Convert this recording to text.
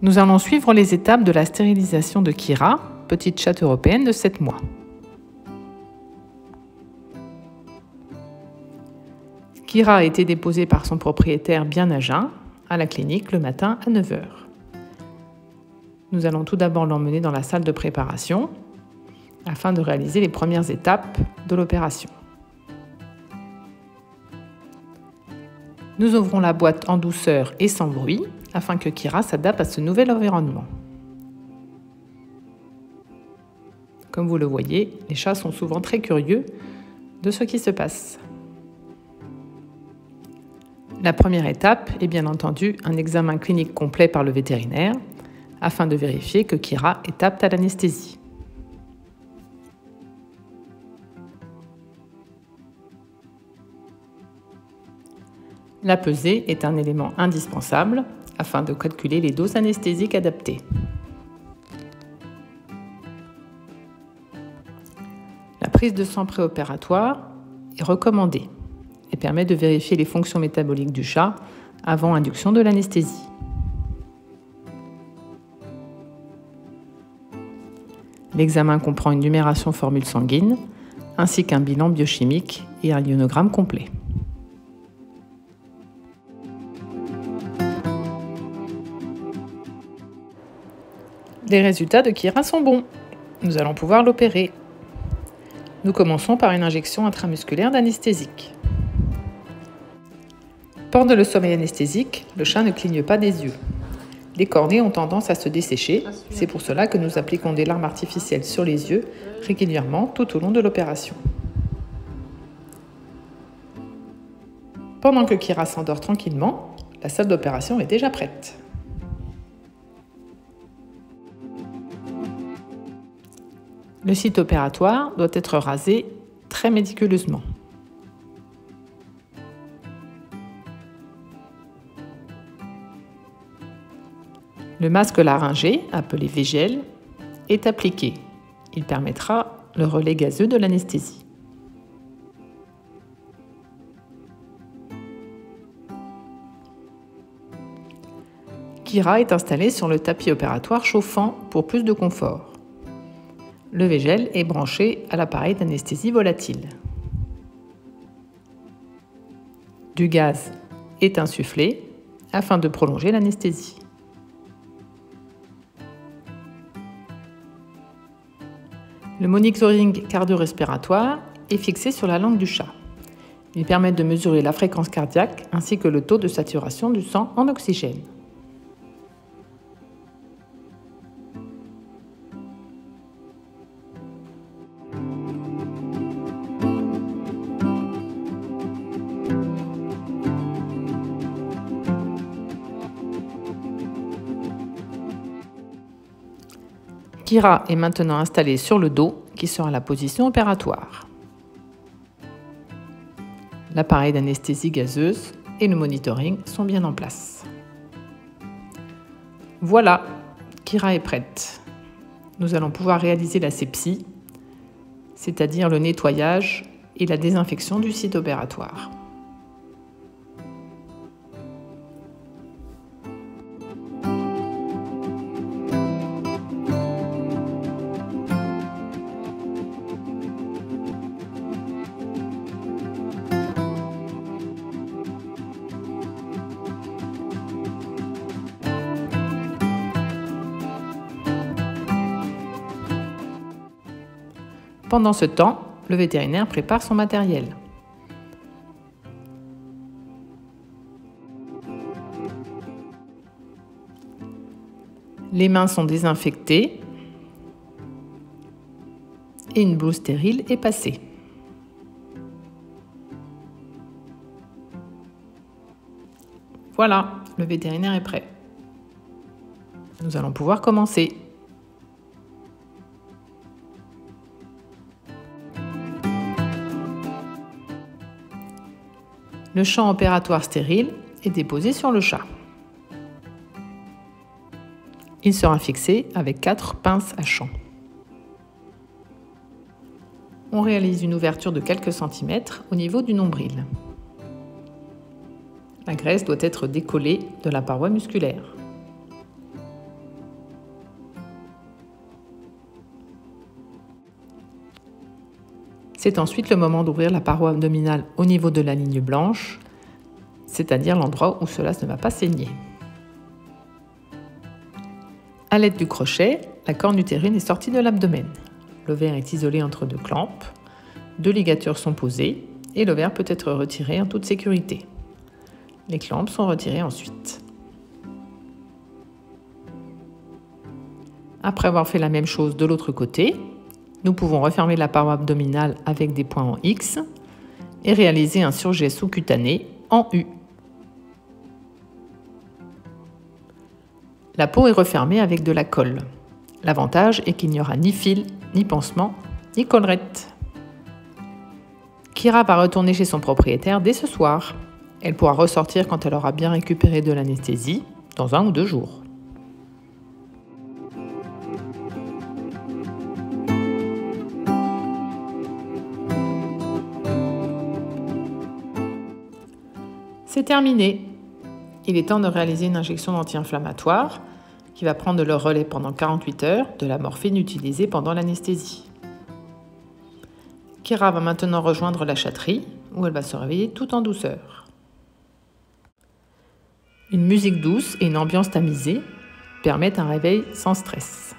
Nous allons suivre les étapes de la stérilisation de Kira, petite chatte européenne de 7 mois. Kira a été déposée par son propriétaire bien à jeun à la clinique le matin à 9 h. Nous allons tout d'abord l'emmener dans la salle de préparation afin de réaliser les premières étapes de l'opération. Nous ouvrons la boîte en douceur et sans bruit afin que Kira s'adapte à ce nouvel environnement. Comme vous le voyez, les chats sont souvent très curieux de ce qui se passe. La première étape est bien entendu un examen clinique complet par le vétérinaire afin de vérifier que Kira est apte à l'anesthésie. La pesée est un élément indispensable afin de calculer les doses anesthésiques adaptées. La prise de sang préopératoire est recommandée et permet de vérifier les fonctions métaboliques du chat avant induction de l'anesthésie. L'examen comprend une numération formule sanguine ainsi qu'un bilan biochimique et un ionogramme complet. Les résultats de Kira sont bons. Nous allons pouvoir l'opérer. Nous commençons par une injection intramusculaire d'anesthésique. Pendant le sommeil anesthésique, le chat ne cligne pas des yeux. Les cornées ont tendance à se dessécher. C'est pour cela que nous appliquons des larmes artificielles sur les yeux régulièrement tout au long de l'opération. Pendant que Kira s'endort tranquillement, la salle d'opération est déjà prête. Le site opératoire doit être rasé très méticuleusement. Le masque laryngé, appelé V-gel, est appliqué. Il permettra le relais gazeux de l'anesthésie. Kira est installée sur le tapis opératoire chauffant pour plus de confort. Le V-gel est branché à l'appareil d'anesthésie volatile. Du gaz est insufflé afin de prolonger l'anesthésie. Le monitoring cardio-respiratoire est fixé sur la langue du chat. Il permet de mesurer la fréquence cardiaque ainsi que le taux de saturation du sang en oxygène. Kira est maintenant installée sur le dos, qui sera la position opératoire. L'appareil d'anesthésie gazeuse et le monitoring sont bien en place. Voilà, Kira est prête. Nous allons pouvoir réaliser l'asepsie, c'est-à-dire le nettoyage et la désinfection du site opératoire. Pendant ce temps, le vétérinaire prépare son matériel. Les mains sont désinfectées et une blouse stérile est passée. Voilà, le vétérinaire est prêt. Nous allons pouvoir commencer. Le champ opératoire stérile est déposé sur le chat. Il sera fixé avec 4 pinces à champ. On réalise une ouverture de quelques centimètres au niveau du nombril. La graisse doit être décollée de la paroi musculaire. C'est ensuite le moment d'ouvrir la paroi abdominale au niveau de la ligne blanche, c'est-à-dire l'endroit où cela ne va pas saigner. À l'aide du crochet, la corne utérine est sortie de l'abdomen. L'ovaire est isolé entre deux clampes, 2 ligatures sont posées et l'ovaire peut être retiré en toute sécurité. Les clampes sont retirées ensuite. Après avoir fait la même chose de l'autre côté, nous pouvons refermer la paroi abdominale avec des points en X et réaliser un surjet sous-cutané en U. La peau est refermée avec de la colle. L'avantage est qu'il n'y aura ni fil, ni pansement, ni collerette. Kira va retourner chez son propriétaire dès ce soir. Elle pourra ressortir quand elle aura bien récupéré de l'anesthésie, dans 1 ou 2 jours. C'est terminé. Il est temps de réaliser une injection d'anti-inflammatoire qui va prendre le relais pendant 48 heures de la morphine utilisée pendant l'anesthésie. Kira va maintenant rejoindre la chatterie où elle va se réveiller tout en douceur. Une musique douce et une ambiance tamisée permettent un réveil sans stress.